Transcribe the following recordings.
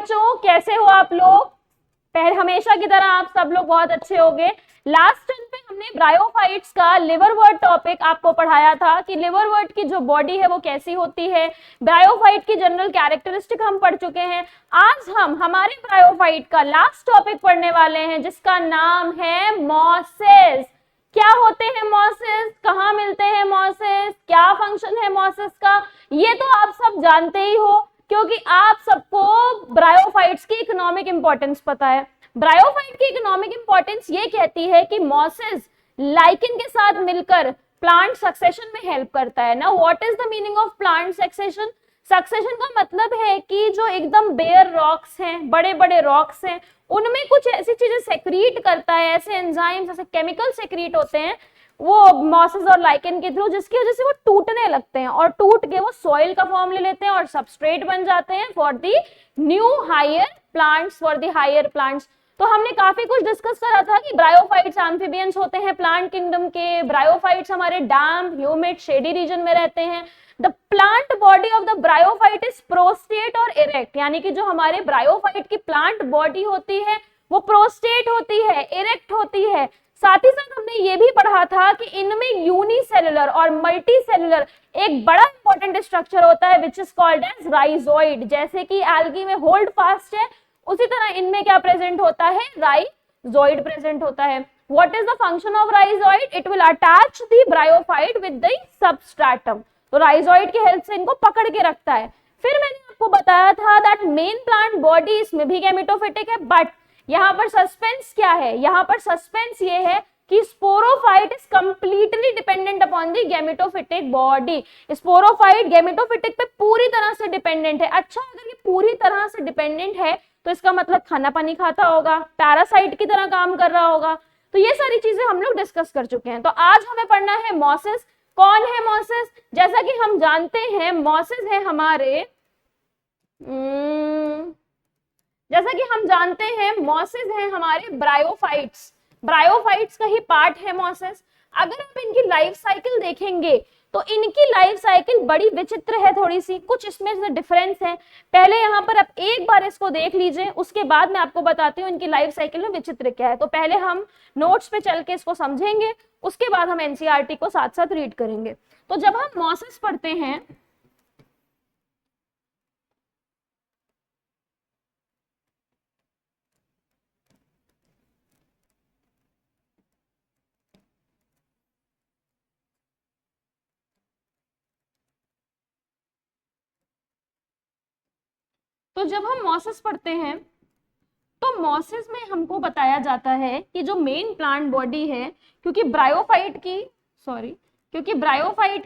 बच्चों, कैसे हो आप लोग? पहले हमेशा की तरह आप सब लोग बहुत अच्छे होंगे। लास्ट टर्म पे हमने ब्रायोफाइट्स का लिवरवर्ट टॉपिक आपको पढ़ाया था कि लिवरवर्ट की जो बॉडी है वो कैसी होती है। ब्रायोफाइट की जनरल कैरेक्टरिस्टिक हम पढ़ चुके हैं। आज हम हमारे ब्रायोफाइट का लास्ट टॉपिक पढ़ने वाले हैं जिसका नाम है मॉसेस। क्या होते हैं मॉसेस, कहाँ मिलते हैं मॉसेस, क्या फंक्शन है मॉसेस का, ये तो आप सब जानते ही हो क्योंकि आप सबको ब्रायोफाइट्स की इकोनॉमिक इंपॉर्टेंस पता है। ब्रायोफाइट की इकोनॉमिक इंपॉर्टेंस ये कहती है कि मॉसेस लाइकेन के साथ मिलकर प्लांट सक्सेशन में हेल्प करता है ना। What is the meaning of plant succession? Succession का मतलब है कि जो एकदम बेयर रॉक्स हैं, बड़े बड़े रॉक्स हैं, उनमें कुछ ऐसी चीजें सेक्रीट करता है, ऐसे एंजाइम्स, ऐसे केमिकल सेक्रीट होते हैं वो मॉसेस और लाइकेन के थ्रू, जिसकी वजह से वो टूटने लगते हैं और टूट के वो सॉइल का फॉर्म ले लेते हैं और सबस्ट्रेट बन जाते हैं for the new higher plants, for the higher plants. तो हमने काफी कुछ डिस्कस करा था कि ब्रायोफाइट्स एम्फिबियंस होते हैं प्लांट किंगडम के। ब्रायोफाइट्स हमारे डैम्प, ह्यूमिड, शेडी रीजन में रहते हैं। The plant body of the bryophyte is prostate और इरेक्ट, यानी कि जो हमारे ब्रायोफाइट की प्लांट बॉडी होती है वो प्रोस्टेट होती है, इरेक्ट होती है। साथ ही साथ हमने ये भी पढ़ा था कि इनमें यूनिसेलुलर और मल्टी सेलुलर एक बड़ा इंपॉर्टेंट स्ट्रक्चर होता है which is called as rhizoid. जैसे कि एल्गी में होल्ड फास्ट है, उसी तरह इनमें क्या प्रेजेंट होता है, राइजोइड प्रेजेंट होता है। What is the function of rhizoid? It will attach the bryophyte with the substratum. तो राइजोइड की हेल्प से इनको पकड़ के रखता है। फिर मैंने आपको बताया था दैट मेन प्लांट बॉडी इसमें भी गैमेटोफिटिक है, बट यहाँ पर सस्पेंस क्या है? यहाँ पर सस्पेंस ये है कि sporophyte is completely dependent upon the gametophytic body. Sporophyte gametophytic पे पूरी तरह से डिपेंडेंट है। अच्छा, अगर ये पूरी तरह से डिपेंडेंट है तो इसका मतलब खाना पानी खाता होगा, पैरासाइट की तरह काम कर रहा होगा। तो ये सारी चीजें हम लोग डिस्कस कर चुके हैं। तो आज हमें पढ़ना है मॉसेस। कौन है मॉसेस? जैसा कि हम जानते हैं मॉसेस है हमारे मॉसेस हैं हमारे ब्रायोफाइट्स। ब्रायोफाइट्स का ही पार्ट है मॉसेस। अगर आप इनकी लाइफ साइकिल देखेंगे तो इनकी लाइफ साइकिल बड़ी विचित्र है, थोड़ी सी कुछ इसमें से डिफरेंस है। पहले यहाँ पर आप एक बार इसको देख लीजिए, उसके बाद मैं आपको बताती हूँ इनकी लाइफ साइकिल में विचित्र क्या है। तो पहले हम नोट्स पे चल के इसको समझेंगे, उसके बाद हम एनसीईआरटी को साथ साथ रीड करेंगे। तो जब हम मॉसेस पढ़ते हैं तो मॉसेस में हमको बताया जाता है कि जो मेन प्लांट बॉडी है, क्योंकि ब्रायोफाइट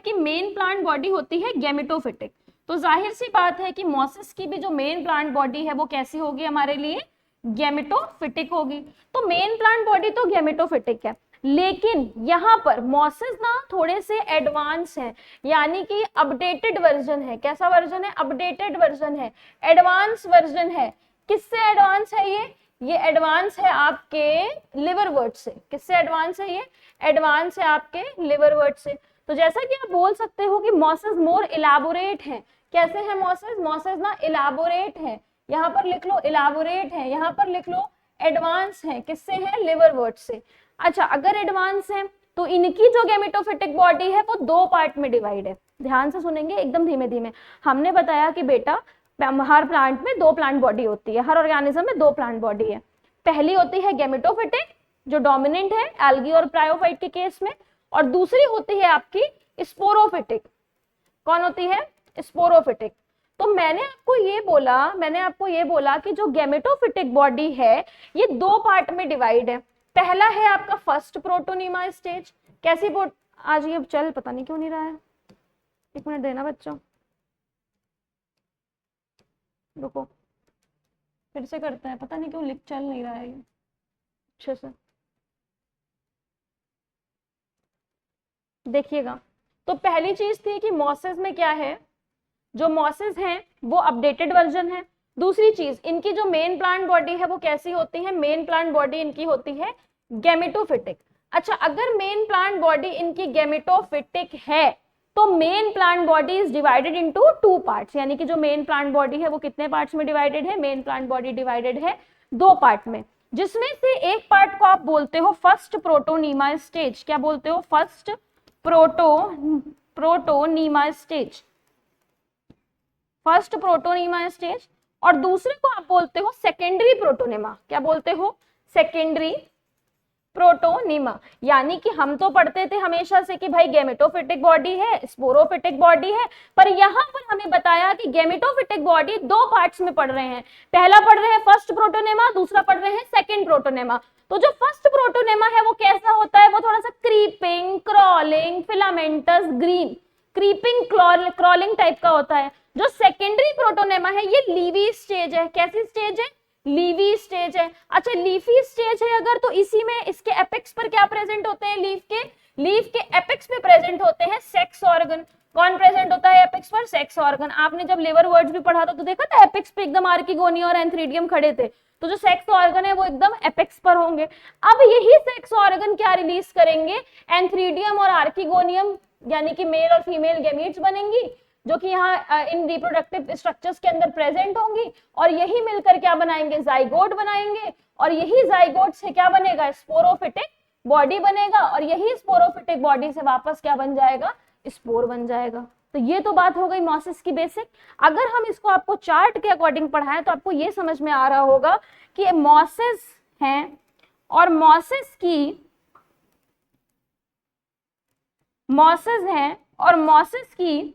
की मेन प्लांट बॉडी होती है गैमेटोफिटिक, तो जाहिर सी बात है कि मॉसेस की भी जो मेन प्लांट बॉडी है वो कैसी होगी हमारे लिए, गैमेटोफिटिक होगी। तो मेन प्लांट बॉडी तो गैमेटोफिटिक है, लेकिन यहाँ पर मॉसेस ना थोड़े से एडवांस हैं, यानी कि अपडेटेड वर्जन है। कैसा वर्जन है? अपडेटेड वर्जन है, एडवांस वर्जन है। किससे एडवांस है ये एडवांस है आपके लिवरवर्ट से। किससे एडवांस है ये? एडवांस है आपके लिवरवर्ट से। तो जैसा कि आप बोल सकते हो कि मॉसेस मोर इलाबोरेट है। कैसे है मॉसेस? मॉसेस ना इलाबोरेट है, यहाँ पर लिख लो इलाबोरेट है, यहाँ पर लिख लो एडवांस है। किससे है? लिवरवर्ट से। अच्छा, अगर एडवांस है तो इनकी जो गैमेटोफिटिक बॉडी है वो दो पार्ट में डिवाइड है। ध्यान से सुनेंगे, एकदम धीमे धीमे। हमने बताया कि बेटा हर प्लांट में दो प्लांट बॉडी होती है, हर ऑर्गेनिज्म में दो प्लांट बॉडी है। पहली होती है गैमेटोफिटिक जो डोमिनेंट है एल्गी और ब्रायोफाइट के केस में, और दूसरी होती है आपकी स्पोरोफिटिक। कौन होती है? स्पोरोफिटिक। तो मैंने आपको ये बोला कि जो गैमेटोफिटिक बॉडी है ये दो पार्ट में डिवाइड है। पहला है आपका फर्स्ट प्रोटोनीमा स्टेज। कैसी आज ये चल पता नहीं क्यों नहीं रहा है, एक मिनट देना बच्चों, रुको फिर से करता है, पता नहीं क्यों लिख चल नहीं रहा है ये अच्छे से। देखिएगा, तो पहली चीज थी कि मॉसेस में क्या है, जो मॉसेस हैं वो अपडेटेड वर्जन है। दूसरी चीज, इनकी जो मेन प्लांट बॉडी है वो कैसी होती है? मेन प्लांट बॉडी इनकी होती है गैमेटोफिटिक। अच्छा, अगर मेन प्लांट बॉडी इनकी गैमेटोफिटिक है तो main plant body is divided into 2 parts, यानी कि जो मेन प्लांट बॉडी है वो कितने पार्ट्स में डिवाइडेड है? मेन प्लांट बॉडी डिवाइडेड है 2 पार्ट में, जिसमें से एक पार्ट को आप बोलते हो फर्स्ट प्रोटोनीमा स्टेज। क्या बोलते हो? First protonema stage, first protonema stage. और दूसरे को आप बोलते हो सेकेंडरी प्रोटोनीमा। क्या बोलते हो? Secondary protonema. यानी कि हम तो पढ़ते थे हमेशा से कि भाई गैमेटोफिटिक बॉडी है, स्पोरोफिटिक बॉडी है, पर यहाँ पर हमें बताया कि गैमेटोफिटिक बॉडी 2 पार्ट्स में पढ़ रहे हैं। पहला पढ़ रहे हैं फर्स्ट प्रोटोनेमा, दूसरा पढ़ रहे हैं सेकंड प्रोटोनेमा। तो जो फर्स्ट प्रोटोनेमा है वो कैसा होता है? वो थोड़ा सा creeping, crawling, filamentous, green, creeping crawling type का होता है। जो सेकेंडरी प्रोटोनेमा है ये लीवी स्टेज है। कैसी स्टेज है? लीवी स्टेज है। अच्छा, लीफी स्टेज है अगर, तो इसी में इसके एपेक्स पर क्या प्रेजेंट होते हैं? लीफ के एपेक्स पे प्रेजेंट होते हैं सेक्स ऑर्गन। कौन प्रेजेंट होता है एपेक्स पर? Sex organ. आपने जब लिवर वर्ड्स भी पढ़ा था तो देखा था एपेक्स पे एकदम आर्किगोनिया और एंथ्रीडियम खड़े थे, तो जो सेक्स ऑर्गन है वो एकदम एपेक्स पर होंगे। अब यही सेक्स ऑर्गन क्या रिलीज करेंगे? एंथ्रीडियम और आर्किगोनियम, यानी कि मेल और फीमेल गैमीट्स बनेंगी, जो कि यहाँ इन रिप्रोडक्टिव स्ट्रक्चर्स के अंदर प्रेजेंट होंगी, और यही मिलकर क्या बनाएंगे? जाइगोट बनाएंगे। और यही जाइगोट से क्या बनेगा? स्पोरोफिटिक बॉडी बनेगा, और यही स्पोरोफिटिक बॉडी से वापस क्या बन जाएगा? स्पोर बन जाएगा। तो ये तो बात हो गई मॉसिस की बेसिक। अगर हम इसको आपको चार्ट के अकॉर्डिंग पढ़ाएं तो आपको ये समझ में आ रहा होगा कि मॉसिस हैं, और मॉसिस की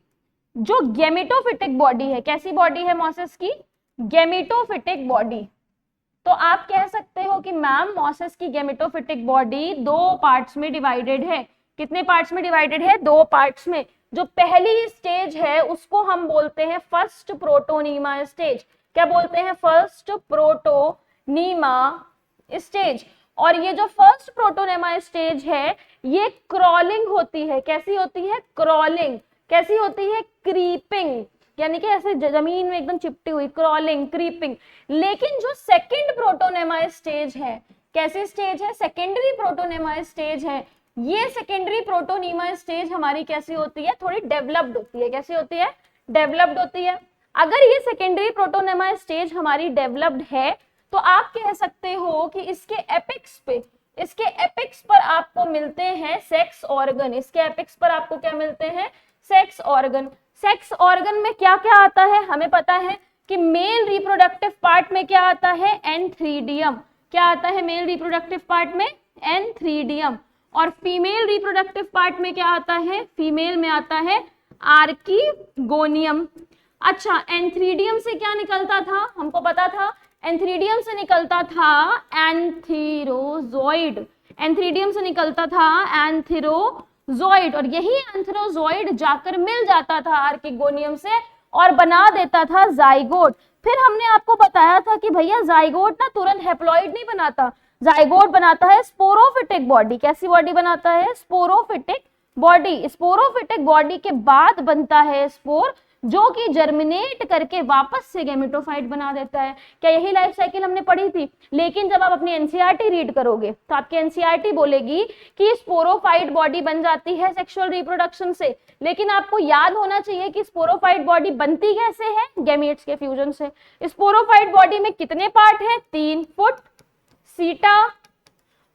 जो गैमेटोफिटिक बॉडी है, कैसी बॉडी है मॉसिस की? Gametophytic body. तो आप कह सकते हो कि मैम मॉसिस की गैमेटोफिटिक बॉडी 2 पार्ट्स में डिवाइडेड है। कितने पार्ट्स में डिवाइडेड है? 2 पार्ट्स में। जो पहली स्टेज है उसको हम बोलते हैं फर्स्ट प्रोटोनीमा स्टेज। क्या बोलते हैं? First protonema stage. और ये जो फर्स्ट प्रोटोनीमा स्टेज है ये क्रॉलिंग होती है। कैसी होती है? क्रॉलिंग। कैसी होती है? क्रीपिंग, यानी कि ऐसे जमीन में एकदम चिपटी हुई, क्रॉलिंग, क्रीपिंग। लेकिन जो सेकंड प्रोटोनेमा स्टेज है, कैसी स्टेज है? सेकेंडरी प्रोटोनेमा स्टेज है। ये सेकेंडरी प्रोटोनीमा स्टेज हमारी कैसी होती है? थोड़ी डेवलप्ड होती है। कैसी होती है? डेवलप्ड होती है। अगर ये सेकेंडरी प्रोटोनेमा स्टेज हमारी डेवलप्ड है तो आप कह सकते हो कि इसके एपेक्स पर आपको मिलते हैं सेक्स ऑर्गन। इसके एपेक्स पर आपको क्या मिलते हैं? Sex organ. सेक्स ऑर्गन में क्या क्या आता है? हमें पता है कि मेल रिप्रोडक्टिव पार्ट में क्या आता है? एंथ्रीडियम। क्या आता है मेल रिप्रोडक्टिव पार्ट में? एंथ्रीडियम। और फीमेल रिप्रोडक्टिव पार्ट में क्या आता है? फीमेल में आता है आर्किगोनियम। अच्छा, एंथ्रीडियम से क्या निकलता था? हमको पता था एंथ्रीडियम से निकलता था एंथीरोजोइड। एंथ्रीडियम से निकलता था एंथीरोजोइड, और यही एंथीरोजोइड जाकर मिल जाता था आर्किगोनियम से और बना देता था जाइगोट। फिर हमने आपको बताया था कि भैया जाइगोट ना तुरंत हैप्लॉइड नहीं बनाता, जाइगोट बनाता है स्पोरोफिटिक बॉडी। कैसी बॉडी बनाता है? Sporophytic body. स्पोरोफिटिक बॉडी के बाद बनता है स्पोर, जो कि जर्मिनेट करके वापस से गैमेटोफाइट बना देता है। क्या यही लाइफ साइकिल हमने पढ़ी थी? लेकिन जब आप अपनी एनसीईआरटी रीड करोगे तो आपकी एनसीईआरटी बोलेगी कि स्पोरोफाइट बॉडी बन जाती है सेक्सुअल रिप्रोडक्शन से, लेकिन आपको याद होना चाहिए कि स्पोरोफाइट बॉडी बनती कैसे है? गैमेट्स के फ्यूजन से। स्पोरोफाइट बॉडी में कितने पार्ट है? 3 फुट, सीटा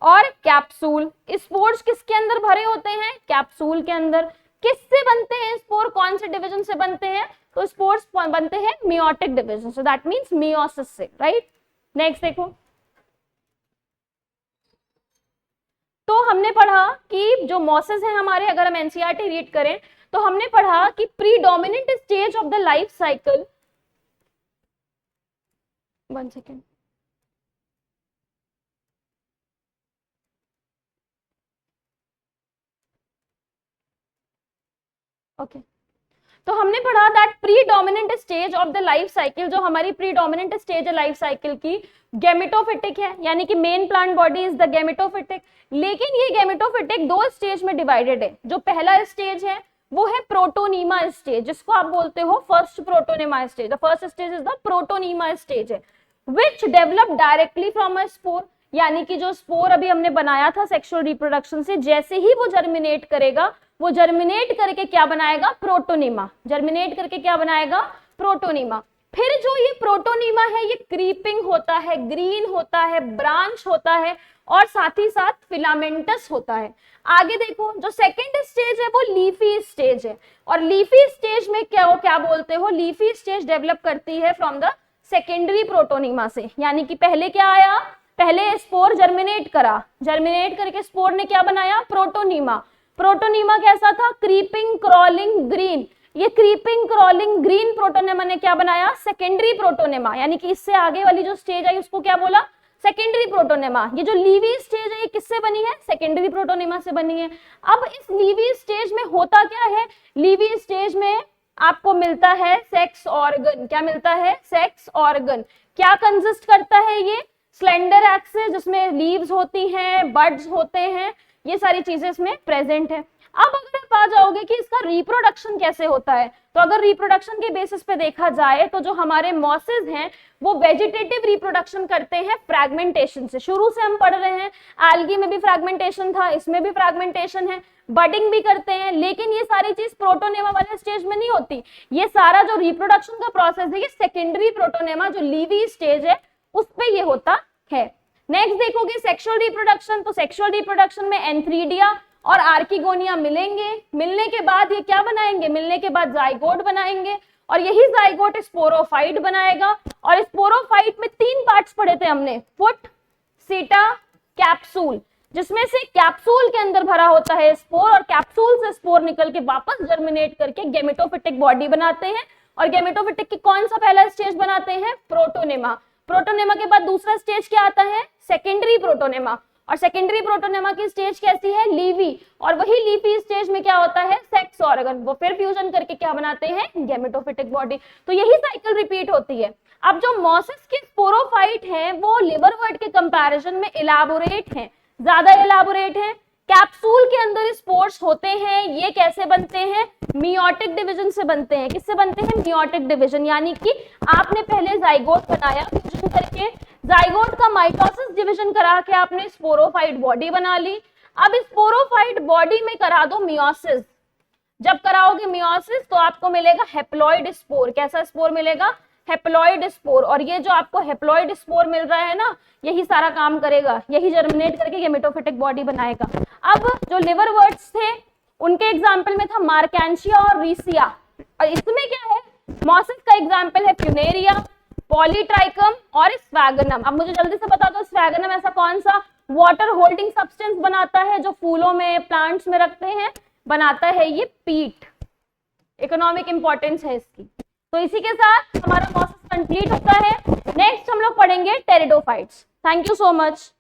और कैप्सूल। स्पोर्स किसके अंदर भरे होते हैं? कैप्सूल के अंदर। किससे बनते हैं स्पोर? कौन से डिवीजन से बनते हैं? तो स्पोर्स बनते हैं मियोटिक डिवीजन से, दैट मींस मियोसिस से, राइट। नेक्स्ट देखो, तो हमने पढ़ा कि जो मॉसिस है हमारे, अगर हम एनसीईआरटी रीड करें तो हमने पढ़ा कि predominant stage of the life cycle, 1 second, okay तो हमने पढ़ा that predominant stage of the life cycle, जो हमारी प्रीडोमिनेंट स्टेज है लाइफ साइकिल की, गैमेटोफिटिक है, यानी कि main plant body is the gametophytic. लेकिन ये गैमेटोफिटिक 2 स्टेज में डिवाइडेड है। जो पहला स्टेज है वो है प्रोटोनीमा स्टेज, जिसको आप बोलते हो first protonema stage. The first stage is the protonema stage है, which develop directly from a spore. यानी कि जो स्पोर अभी हमने बनाया था सेक्सुअल रिप्रोडक्शन से, जैसे ही वो जर्मिनेट करेगा, वो जर्मिनेट करके क्या बनाएगा, प्रोटोनीमा। जर्मिनेट करके क्या बनाएगा, प्रोटोनीमा। फिर जो ये प्रोटोनीमा है ये क्रीपिंग होता है, ग्रीन होता है, ब्रांच होता है और साथ ही साथ फिलामेंटस होता है। आगे देखो, जो सेकेंड स्टेज है वो लीफी स्टेज है, और लीफी स्टेज में क्या बोलते हो, लीफी स्टेज डेवलप करती है फ्रॉम द सेकेंडरी प्रोटोनीमा से। यानी कि पहले क्या आया, पहले स्पोर जर्मिनेट करा, जर्मिनेट करके स्पोर ने क्या बनाया, प्रोटोनीमा। प्रोटोनीमा कैसा था, क्रीपिंग क्रॉलिंग ग्रीन। ये क्रीपिंग क्रॉलिंग ग्रीन प्रोटोनेमा ने क्या बनाया, सेकेंडरी प्रोटोनेमा। यानी कि इससे आगे वाली जो स्टेज आई उसको क्या बोला, सेकेंडरी प्रोटोनेमा। ये जो लीवी स्टेज है ये किससे बनी है, सेकेंडरी प्रोटोनेमा से बनी है। अब इस लीवी स्टेज में होता क्या है, लीवी स्टेज में आपको मिलता है सेक्स ऑर्गन। क्या मिलता है, सेक्स ऑर्गन। क्या कंसिस्ट करता है ये, स्लेंडर एक्सिस जिसमें लीव्स होती हैं, बड्स होते हैं, ये सारी चीजें इसमें प्रेजेंट है। अब अगर आप आ जाओगे कि इसका रिप्रोडक्शन कैसे होता है, तो अगर रिप्रोडक्शन के बेसिस पे देखा जाए तो जो हमारे मॉसेस हैं वो वेजिटेटिव रिप्रोडक्शन करते हैं फ्रैगमेंटेशन से। शुरू से हम पढ़ रहे हैं, एल्गी में भी फ्रैगमेंटेशन था, इसमें भी फ्रैगमेंटेशन है, बडिंग भी करते हैं, लेकिन ये सारी चीज प्रोटोनेमा वाले स्टेज में नहीं होती। ये सारा जो रिप्रोडक्शन का प्रोसेस है ये सेकेंडरी प्रोटोनेमा जो लीवी स्टेज है उस पे ये होता है। नेक्स्ट देखोगे सेक्सुअल रिप्रोडक्शन, तो सेक्सुअल रिप्रोडक्शन में एंथ्रीडिया और आर्किगोनिया मिलेंगे, मिलने के बाद ये क्या बनाएंगे, मिलने के बाद जाइगोट बनाएंगे, और यही जाइगोट स्पोरोफाइट बनाएगा। और स्पोरोफाइट में 3 पार्ट्स पढ़े थे हमने, फुट, सीटा, कैप्सूल, जिसमें से कैप्सूल के अंदर भरा होता है स्पोर, और कैप्सूल से स्पोर निकल के वापस जर्मिनेट करके गेमेटोफिटिक बॉडी बनाते हैं। और गेमेटोफिटिक की कौन सा पहला स्टेज बनाते हैं, प्रोटोनेमा। प्रोटोनेमा के बाद दूसरा स्टेज क्या आता है, सेकेंडरी प्रोटोनेमा, और सेकेंडरी प्रोटोनेमा की स्टेज कैसी है, लीवी, और वही लीवी स्टेज में क्या होता है, सेक्स ऑर्गन, वो फिर फ्यूजन करके क्या बनाते हैं, गेमेटोफिटिक बॉडी। तो यही साइकिल रिपीट होती है। अब जो मॉसेस के स्पोरोफाइट हैं वो लिवरवर्ट के कंपैरिजन में इलाबोरेट हैं, ज्यादा इलाबोरेट हैं। कैप्सूल के अंदर स्पोर्स होते हैं, ये कैसे बनते हैं, मियोटिक डिवीजन से बनते हैं। किससे बनते हैं, मियोटिक डिवीजन, यानी कि आपने पहले जाइगोट बनाया, फ्यूजन करके जाइगोट का माइटोसिस डिवीजन करा के आपने स्पोरोफाइट बॉडी बना ली। अब स्पोरोफाइट बॉडी में करा दो मियोसिस, जब कराओगे मियोसिस तो आपको मिलेगा हेप्लॉइड स्पोर। कैसा स्पोर मिलेगा, हेप्लॉइड स्पोर। और ये जो आपको हेप्लॉइड स्पोर मिल रहा है ना, यही सारा काम करेगा, यही जर्मिनेट करके गेमेटोफिटिक बॉडी बनाएगा। अब जो लिवरवर्ट्स थे उनके एग्जाम्पल में था मार्केंशिया और रीसिया, और इसमें क्या है, मॉसेस का एग्जाम्पल है फ्यूनेरिया, पॉलीट्राइकम और स्फैगनम। अब मुझे जल्दी से बता दो, स्फैगनम ऐसा कौन सा वाटर होल्डिंग सब्सटेंस बनाता है जो फूलों में, प्लांट्स में रखते हैं, बनाता है ये पीट। इकोनॉमिक इंपॉर्टेंस है इसकी। तो इसी के साथ हमारा प्रोसेस कंप्लीट होता है। नेक्स्ट हम लोग पढ़ेंगे pteridophytes. Thank you so much.